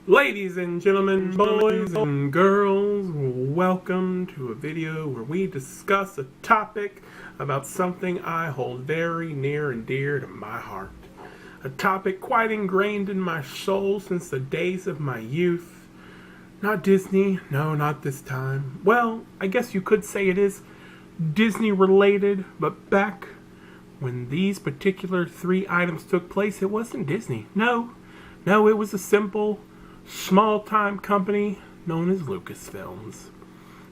Ladies and gentlemen, boys and girls, welcome to a video where we discuss a topic about something I hold very near and dear to my heart. A topic quite ingrained in my soul since the days of my youth. Not Disney, no, not this time. Well, I guess you could say it is Disney related, but back when these particular three items took place, it wasn't Disney. No, it was a simple small-time company known as Lucasfilms.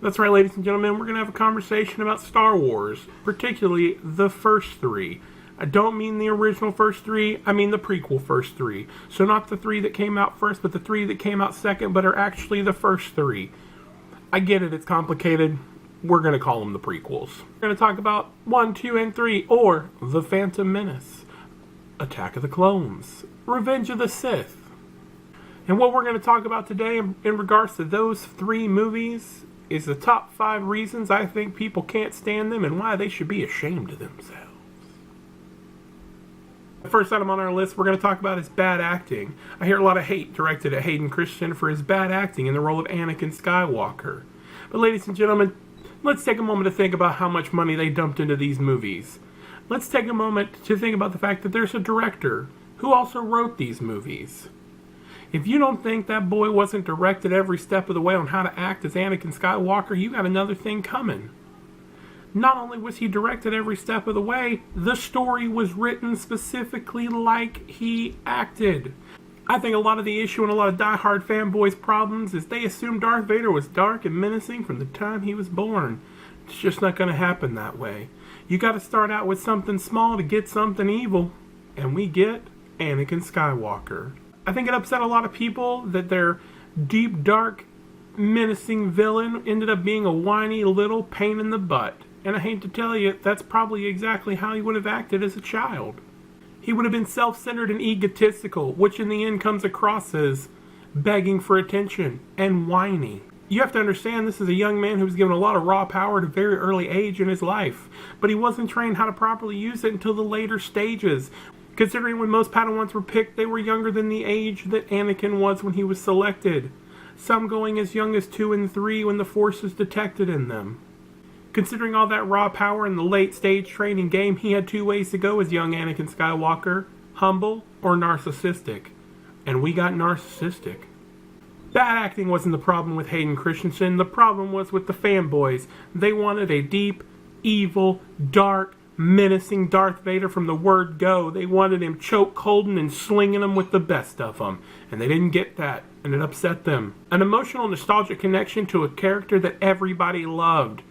That's right, ladies and gentlemen, we're going to have a conversation about Star Wars, particularly the first three. I don't mean the original first three, I mean the prequel first three. So not the three that came out first, but the three that came out second, but are actually the first three. I get it, it's complicated. We're going to call them the prequels. We're going to talk about 1, 2, and 3, or The Phantom Menace, Attack of the Clones, Revenge of the Sith. And what we're going to talk about today in regards to those three movies is the top 5 reasons I think people can't stand them and why they should be ashamed of themselves. The first item on our list we're going to talk about is bad acting. I hear a lot of hate directed at Hayden Christensen for his bad acting in the role of Anakin Skywalker. But ladies and gentlemen, let's take a moment to think about how much money they dumped into these movies. Let's take a moment to think about the fact that there's a director who also wrote these movies. If you don't think that boy wasn't directed every step of the way on how to act as Anakin Skywalker, you got another thing coming. Not only was he directed every step of the way, the story was written specifically like he acted. I think a lot of the issue and a lot of diehard fanboys' problems is they assume Darth Vader was dark and menacing from the time he was born. It's just not going to happen that way. You got to start out with something small to get something evil, and we get Anakin Skywalker. I think it upset a lot of people that their deep, dark, menacing villain ended up being a whiny little pain in the butt. And I hate to tell you, that's probably exactly how he would have acted as a child. He would have been self-centered and egotistical, which in the end comes across as begging for attention and whiny. You have to understand this is a young man who was given a lot of raw power at a very early age in his life, but he wasn't trained how to properly use it until the later stages. Considering when most Padawans were picked, they were younger than the age that Anakin was when he was selected. Some going as young as 2 and 3 when the Force was detected in them. Considering all that raw power in the late stage training game, he had 2 ways to go as young Anakin Skywalker: humble or narcissistic. And we got narcissistic. Bad acting wasn't the problem with Hayden Christensen, the problem was with the fanboys. They wanted a deep, evil, dark, menacing Darth Vader from the word go. They wanted him choke holding and slinging them with the best of them. And they didn't get that, and it upset them. An emotional, nostalgic connection to a character that everybody loved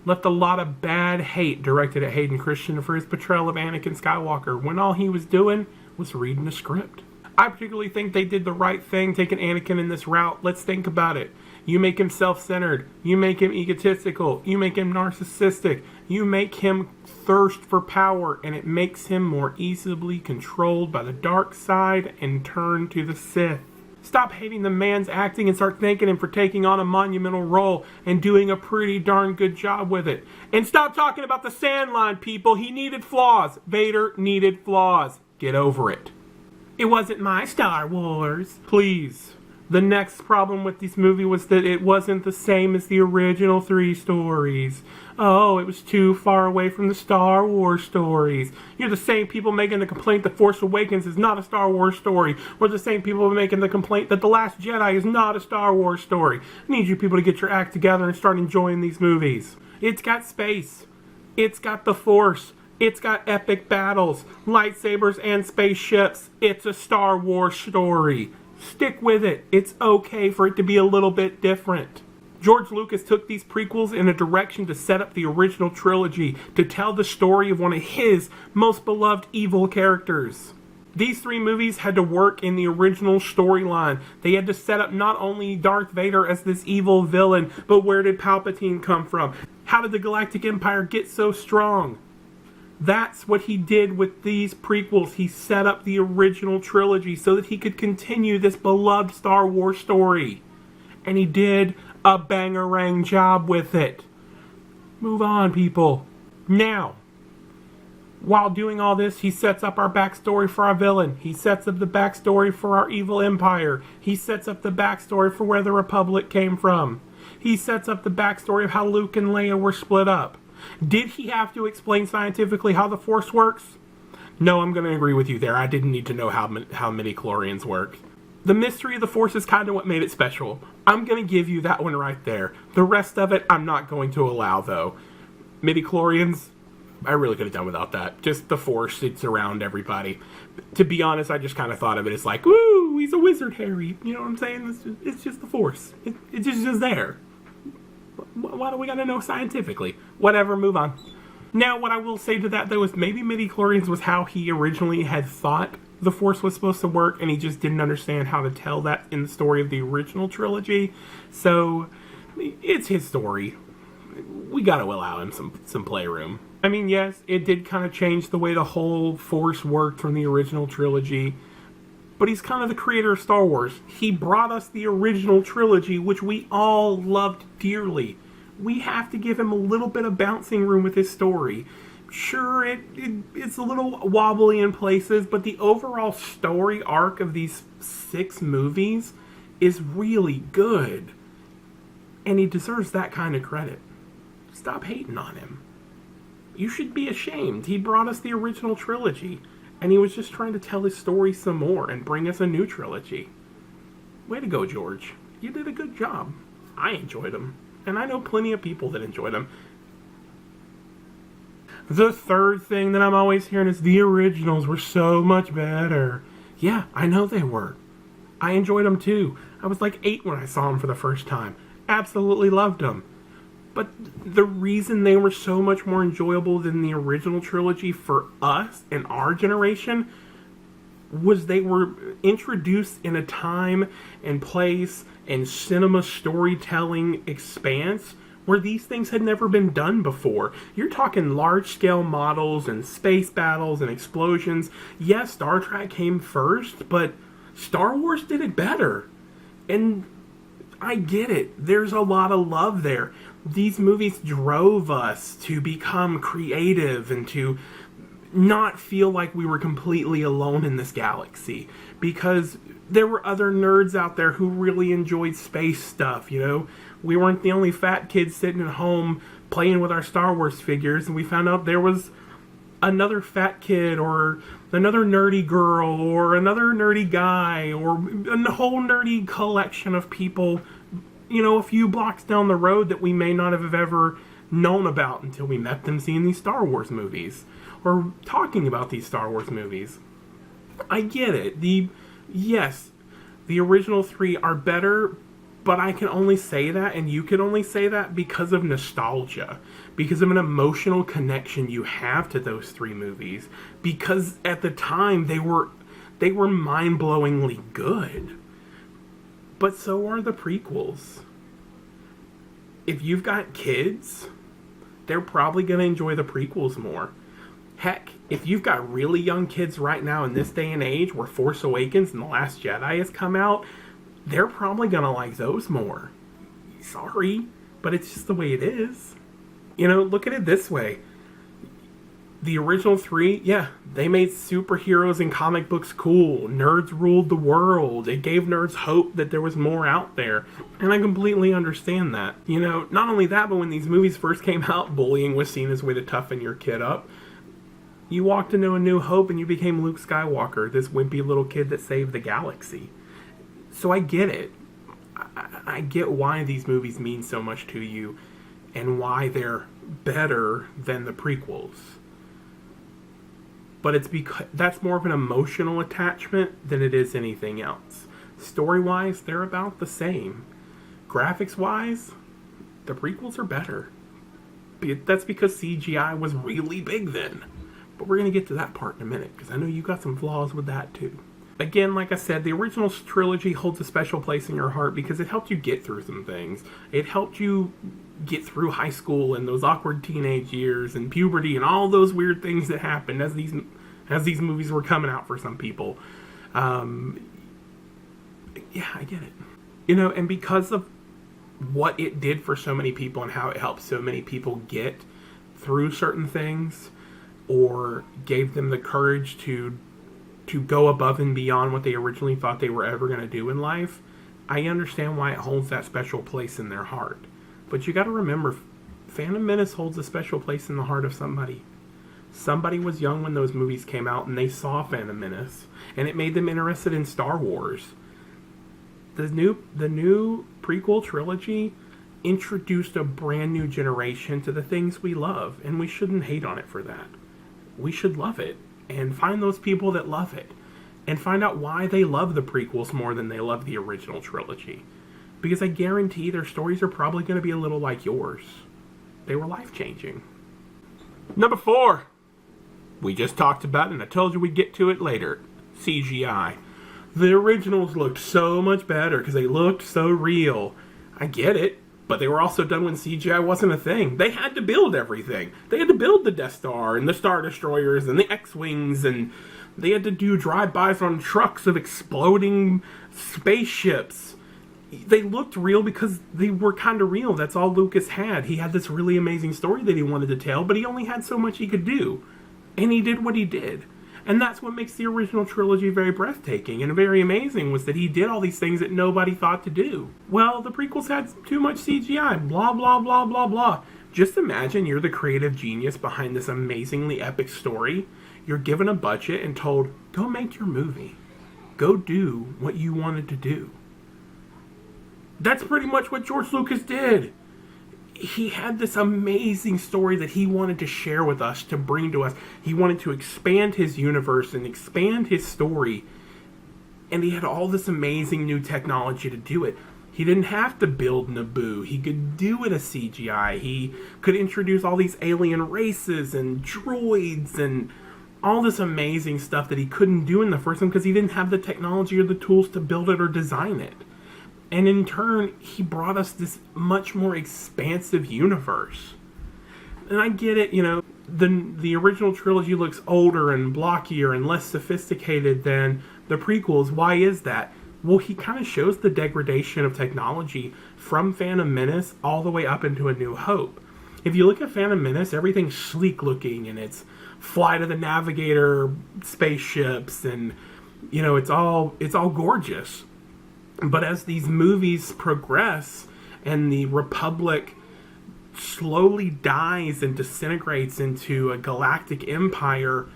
left a lot of bad hate directed at Hayden Christensen for his portrayal of Anakin Skywalker when all he was doing was reading a script. I particularly think they did the right thing taking Anakin in this route. Let's think about it. You make him self-centered. You make him egotistical. You make him narcissistic. You make him thirst for power, and it makes him more easily controlled by the dark side and turn to the Sith. Stop hating the man's acting and start thanking him for taking on a monumental role and doing a pretty darn good job with it. And stop talking about the sandline, people. He needed flaws. Vader needed flaws. Get over it. It wasn't my Star Wars. Please. The next problem with this movie was that it wasn't the same as the original 3 stories. Oh, it was too far away from the Star Wars stories. You're the same people making the complaint that Force Awakens is not a Star Wars story. Or the same people making the complaint that The Last Jedi is not a Star Wars story. I need you people to get your act together and start enjoying these movies. It's got space. It's got the Force. It's got epic battles, lightsabers, and spaceships. It's a Star Wars story. Stick with it. It's okay for it to be a little bit different. George Lucas took these prequels in a direction to set up the original trilogy, to tell the story of one of his most beloved evil characters. These 3 movies had to work in the original storyline. They had to set up not only Darth Vader as this evil villain, but where did Palpatine come from? How did the Galactic Empire get so strong? That's what he did with these prequels. He set up the original trilogy so that he could continue this beloved Star Wars story. And he did a bangarang job with it. Move on, people. Now, While doing all this, he sets up our backstory for our villain. He sets up the backstory for our evil empire. He sets up the backstory for where the Republic came from. He sets up the backstory of how Luke and Leia were split up. Did he have to explain scientifically how the Force works? No, I'm going to agree with you there. I didn't need to know how midi-chlorians work. The mystery of the Force is kind of what made it special. I'm going to give you that one right there. The rest of it, I'm not going to allow, though. Midi-chlorians, I really could have done without that. Just the Force, it's around everybody. To be honest, I just kind of thought of it as like, woo, he's a wizard, Harry. You know what I'm saying? It's just the Force. It's just there. Why do we gotta know scientifically? Whatever, move on. Now, what I will say to that, though, is maybe midi-chlorians was how he originally had thought the Force was supposed to work, and he just didn't understand how to tell that in the story of the original trilogy. So, it's his story. We gotta allow him some playroom. I mean, yes, it did kind of change the way the whole Force worked from the original trilogy, but he's kind of the creator of Star Wars. He brought us the original trilogy, which we all loved dearly. We have to give him a little bit of bouncing room with his story. Sure, it's a little wobbly in places, but the overall story arc of these 6 movies is really good. And he deserves that kind of credit. Stop hating on him. You should be ashamed. He brought us the original trilogy, and he was just trying to tell his story some more and bring us a new trilogy. Way to go, George. You did a good job. I enjoyed him, and I know plenty of people that enjoyed him. The third thing that I'm always hearing is the originals were so much better. Yeah, I know they were. I enjoyed them too. I was like 8 when I saw them for the first time. Absolutely loved them. But the reason they were so much more enjoyable than the original trilogy for us and our generation was they were introduced in a time and place and cinema storytelling expanse where these things had never been done before. You're talking large-scale models and space battles and explosions. Yes, Star Trek came first, but Star Wars did it better. And I get it. There's a lot of love there. These movies drove us to become creative and to not feel like we were completely alone in this galaxy, because there were other nerds out there who really enjoyed space stuff, you know? We weren't the only fat kids sitting at home playing with our Star Wars figures, and we found out there was another fat kid or another nerdy girl or another nerdy guy or a whole nerdy collection of people, you know, a few blocks down the road that we may not have ever known about until we met them seeing these Star Wars movies or talking about these Star Wars movies. I get it. Yes, the original 3 are better, but I can only say that, and you can only say that because of nostalgia, because of an emotional connection you have to those 3 movies, because at the time they were mind-blowingly good. But so are the prequels. If you've got kids, they're probably going to enjoy the prequels more. Heck, if you've got really young kids right now in this day and age where Force Awakens and The Last Jedi has come out, they're probably going to like those more. Sorry, but it's just the way it is. You know, look at it this way. The original 3, yeah, they made superheroes and comic books cool. Nerds ruled the world. It gave nerds hope that there was more out there. And I completely understand that. You know, not only that, but when these movies first came out, bullying was seen as a way to toughen your kid up. You walked into A New Hope and you became Luke Skywalker, this wimpy little kid that saved the galaxy. So I get it. I get why these movies mean so much to you and why they're better than the prequels. But it's because that's more of an emotional attachment than it is anything else. Story-wise, they're about the same. Graphics-wise, the prequels are better. That's because CGI was really big then. But we're going to get to that part in a minute, because I know you got some flaws with that too. Again, like I said, the original trilogy holds a special place in your heart because it helped you get through some things. It helped you get through high school and those awkward teenage years and puberty and all those weird things that happened as these movies were coming out for some people. Yeah, I get it. You know, and because of what it did for so many people and how it helped so many people get through certain things, or gave them the courage to go above and beyond what they originally thought they were ever going to do in life, I understand why it holds that special place in their heart. But you got to remember, Phantom Menace holds a special place in the heart of somebody. Somebody was young when those movies came out, and they saw Phantom Menace, and it made them interested in Star Wars. The new prequel trilogy introduced a brand new generation to the things we love, and we shouldn't hate on it for that. We should love it, and find those people that love it, and find out why they love the prequels more than they love the original trilogy. Because I guarantee their stories are probably going to be a little like yours. They were life-changing. Number 4. We just talked about it, and I told you we'd get to it later. CGI. The originals looked so much better because they looked so real. I get it, but they were also done when CGI wasn't a thing. They had to build everything. They had to build the Death Star and the Star Destroyers and the X-Wings, and they had to do drive-bys on trucks of exploding spaceships. They looked real because they were kind of real. That's all Lucas had. He had this really amazing story that he wanted to tell, but he only had so much he could do. And he did what he did. And that's what makes the original trilogy very breathtaking and very amazing, was that he did all these things that nobody thought to do. Well, the prequels had too much CGI. Blah, blah, blah, blah, blah. Just imagine you're the creative genius behind this amazingly epic story. You're given a budget and told, go make your movie. Go do what you wanted to do. That's pretty much what George Lucas did. He had this amazing story that he wanted to share with us, to bring to us. He wanted to expand his universe and expand his story. And he had all this amazing new technology to do it. He didn't have to build Naboo. He could do it as CGI. He could introduce all these alien races and droids and all this amazing stuff that he couldn't do in the first one because he didn't have the technology or the tools to build it or design it. And in turn, he brought us this much more expansive universe. And I get it, the original trilogy looks older and blockier and less sophisticated than the prequels. Why is that? Well, he kind of shows the degradation of technology from Phantom Menace all the way up into A New Hope. If you look at Phantom Menace, everything's sleek looking, and it's Flight of the Navigator spaceships, and it's all gorgeous. But as these movies progress and the Republic slowly dies and disintegrates into a galactic empire,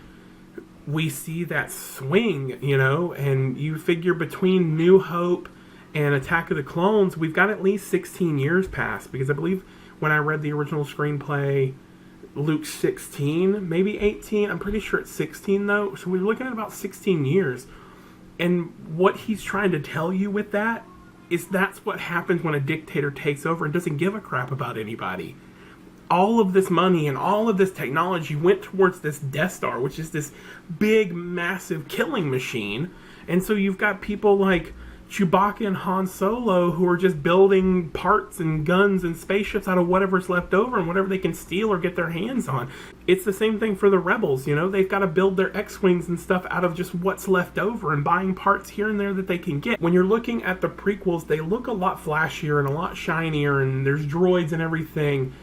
we see that swing, and you figure between New Hope and Attack of the Clones, we've got at least 16 years past, because I believe when I read the original screenplay, Luke's 16, maybe 18, I'm pretty sure it's 16 though, so we're looking at about 16 years. And what he's trying to tell you with that is that's what happens when a dictator takes over and doesn't give a crap about anybody. All of this money and all of this technology went towards this Death Star, which is this big, massive killing machine. And so you've got people like Chewbacca and Han Solo who are just building parts and guns and spaceships out of whatever's left over and whatever they can steal or get their hands on. It's the same thing for the rebels, they've got to build their X-Wings and stuff out of just what's left over and buying parts here and there that they can get. When you're looking at the prequels, they look a lot flashier and a lot shinier, and there's droids and everything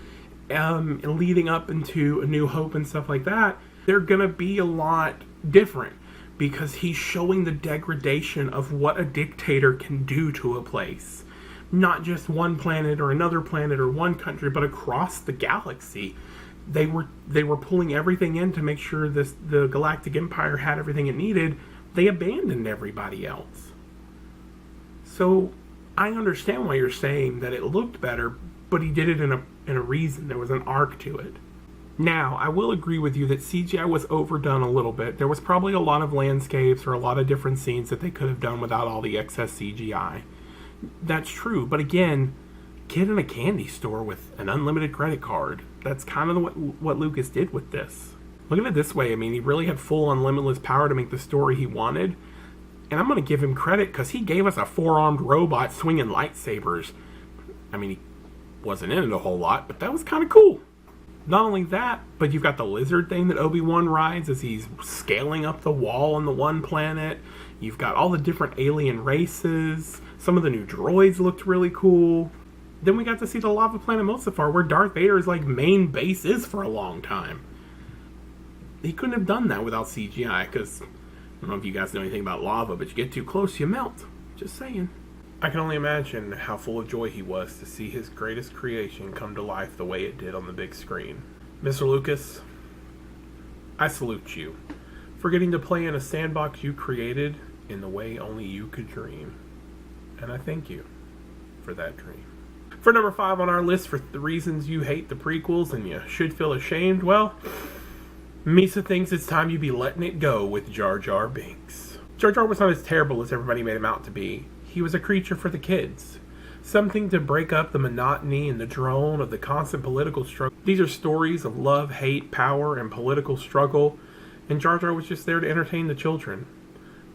leading up into A New Hope and stuff like that. They're gonna be a lot different, because he's showing the degradation of what a dictator can do to a place. Not just one planet or another planet or one country, but across the galaxy. They were pulling everything in to make sure the Galactic Empire had everything it needed. They abandoned everybody else. So I understand why you're saying that it looked better, but he did it in a reason. There was an arc to it. Now, I will agree with you that CGI was overdone a little bit. There was probably a lot of landscapes or a lot of different scenes that they could have done without all the excess CGI. That's true, but again, kid in a candy store with an unlimited credit card. That's kind of what Lucas did with this. Look at it this way, he really had full unlimitless power to make the story he wanted. And I'm going to give him credit because he gave us a four-armed robot swinging lightsabers. He wasn't in it a whole lot, but that was kind of cool. Not only that, but you've got the lizard thing that Obi-Wan rides as he's scaling up the wall on the one planet. You've got all the different alien races. Some of the new droids looked really cool. Then we got to see the lava planet Mustafar, where Darth Vader's main base is for a long time. he couldn't have done that without CGI, because I don't know if you guys know anything about lava, but you get too close, you melt. Just saying. I can only imagine how full of joy he was to see his greatest creation come to life the way it did on the big screen. Mr. Lucas, I salute you for getting to play in a sandbox you created in the way only you could dream. And I thank you for that dream. For number 5 on our list for the reasons you hate the prequels and you should feel ashamed, well, Misa thinks it's time you be letting it go with Jar Jar Binks. Jar Jar was not as terrible as everybody made him out to be. He was a creature for the kids. Something to break up the monotony and the drone of the constant political struggle. These are stories of love, hate, power, and political struggle, and Jar Jar was just there to entertain the children,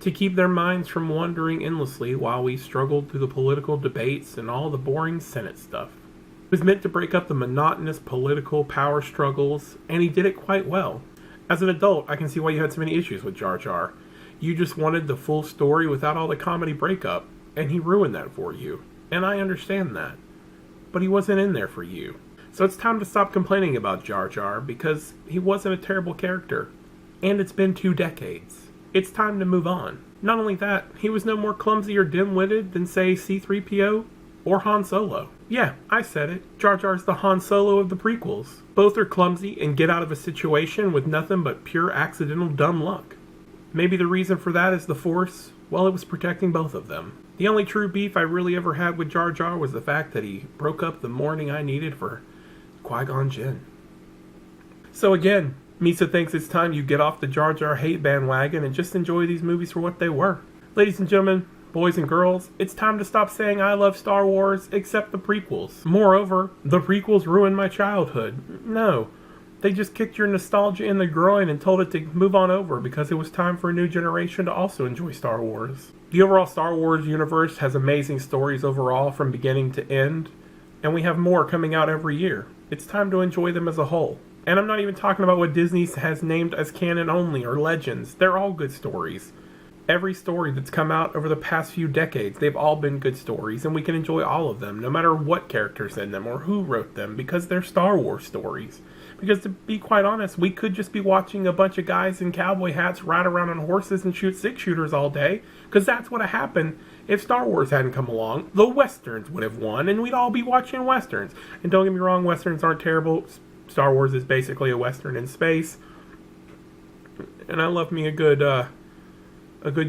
to keep their minds from wandering endlessly while we struggled through the political debates and all the boring Senate stuff. It was meant to break up the monotonous political power struggles, and he did it quite well. As an adult, I can see why you had so many issues with Jar Jar. You just wanted the full story without all the comedy breakup, and he ruined that for you. And I understand that. But he wasn't in there for you. So it's time to stop complaining about Jar Jar, because he wasn't a terrible character. And it's been 2 decades. It's time to move on. Not only that, he was no more clumsy or dim-witted than, say, C-3PO or Han Solo. Yeah, I said it. Jar Jar's the Han Solo of the prequels. Both are clumsy and get out of a situation with nothing but pure accidental dumb luck. Maybe the reason for that is the Force. Well, it was protecting both of them. The only true beef I really ever had with Jar Jar was the fact that he broke up the mourning I needed for Qui-Gon Jinn. So again, Misa thinks it's time you get off the Jar Jar hate bandwagon and just enjoy these movies for what they were. Ladies and gentlemen, boys and girls, it's time to stop saying I love Star Wars except the prequels. Moreover, the prequels ruined my childhood. No, they just kicked your nostalgia in the groin and told it to move on over because it was time for a new generation to also enjoy Star Wars. The overall Star Wars universe has amazing stories overall from beginning to end, and we have more coming out every year. It's time to enjoy them as a whole. And I'm not even talking about what Disney has named as canon only or legends. They're all good stories. Every story that's come out over the past few decades, they've all been good stories, and we can enjoy all of them, no matter what character's in them or who wrote them, because they're Star Wars stories. Because to be quite honest, we could just be watching a bunch of guys in cowboy hats ride around on horses and shoot 6-shooters all day, because that's what happened if Star Wars hadn't come along. The Westerns would have won, and we'd all be watching Westerns. And don't get me wrong, Westerns aren't terrible. Star Wars is basically a Western in space. And I love me a good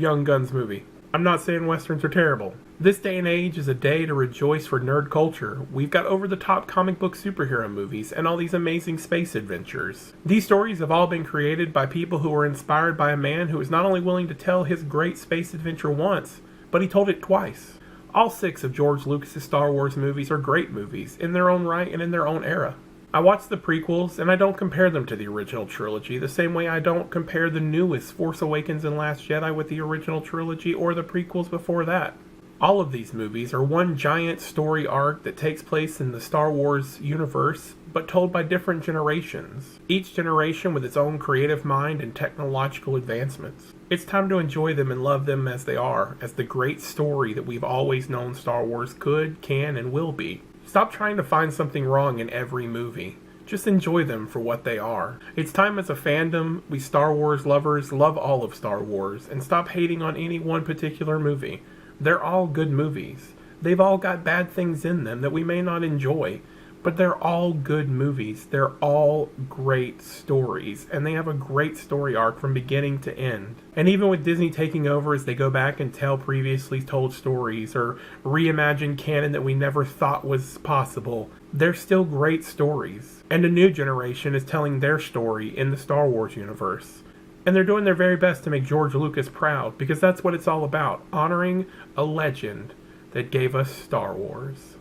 Young Guns movie. I'm not saying Westerns are terrible. This day and age is a day to rejoice for nerd culture. We've got over-the-top comic book superhero movies and all these amazing space adventures. These stories have all been created by people who were inspired by a man who was not only willing to tell his great space adventure once, but he told it twice. All 6 of George Lucas's Star Wars movies are great movies, in their own right and in their own era. I watched the prequels, and I don't compare them to the original trilogy, the same way I don't compare the newest Force Awakens and Last Jedi with the original trilogy or the prequels before that. All of these movies are one giant story arc that takes place in the Star Wars universe, but told by different generations, each generation with its own creative mind and technological advancements. It's time to enjoy them and love them as they are, as the great story that we've always known Star Wars could, can, and will be. Stop trying to find something wrong in every movie. Just enjoy them for what they are. It's time as a fandom, we Star Wars lovers love all of Star Wars, and stop hating on any one particular movie. They're all good movies. They've all got bad things in them that we may not enjoy, but they're all good movies. They're all great stories, and they have a great story arc from beginning to end. And even with Disney taking over as they go back and tell previously told stories or reimagine canon that we never thought was possible, they're still great stories. And a new generation is telling their story in the Star Wars universe. And they're doing their very best to make George Lucas proud, because that's what it's all about, honoring a legend that gave us Star Wars.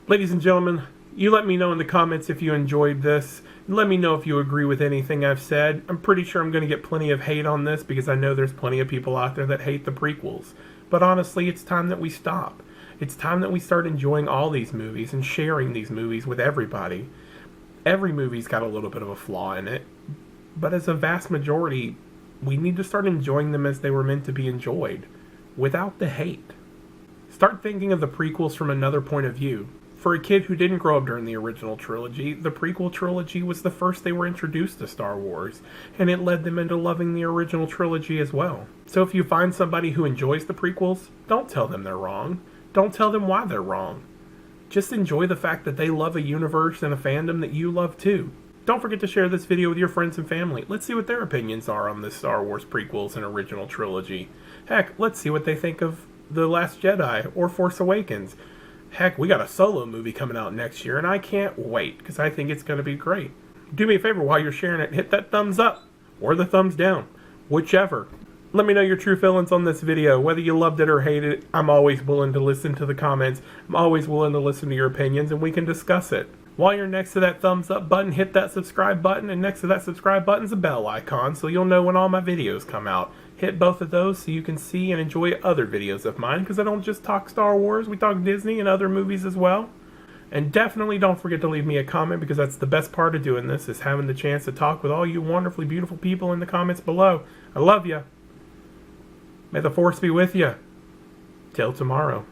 Ladies and gentlemen, you let me know in the comments if you enjoyed this. Let me know if you agree with anything I've said. I'm pretty sure I'm going to get plenty of hate on this, because I know there's plenty of people out there that hate the prequels. But honestly, it's time that we stop. It's time that we start enjoying all these movies and sharing these movies with everybody. Every movie's got a little bit of a flaw in it. But as a vast majority, we need to start enjoying them as they were meant to be enjoyed, without the hate. Start thinking of the prequels from another point of view. For a kid who didn't grow up during the original trilogy, the prequel trilogy was the first they were introduced to Star Wars, and it led them into loving the original trilogy as well. So if you find somebody who enjoys the prequels, don't tell them they're wrong. Don't tell them why they're wrong. Just enjoy the fact that they love a universe and a fandom that you love too. Don't forget to share this video with your friends and family. Let's see what their opinions are on the Star Wars prequels and original trilogy. Heck, let's see what they think of The Last Jedi or Force Awakens. Heck, we got a Solo movie coming out next year, and I can't wait, because I think it's going to be great. Do me a favor while you're sharing it, hit that thumbs up, or the thumbs down, whichever. Let me know your true feelings on this video, whether you loved it or hated it. I'm always willing to listen to the comments. I'm always willing to listen to your opinions, and we can discuss it. While you're next to that thumbs up button, hit that subscribe button, and next to that subscribe button is a bell icon, so you'll know when all my videos come out. Hit both of those so you can see and enjoy other videos of mine, because I don't just talk Star Wars, we talk Disney and other movies as well. And definitely don't forget to leave me a comment, because that's the best part of doing this, is having the chance to talk with all you wonderfully beautiful people in the comments below. I love you. May the Force be with you. Till tomorrow.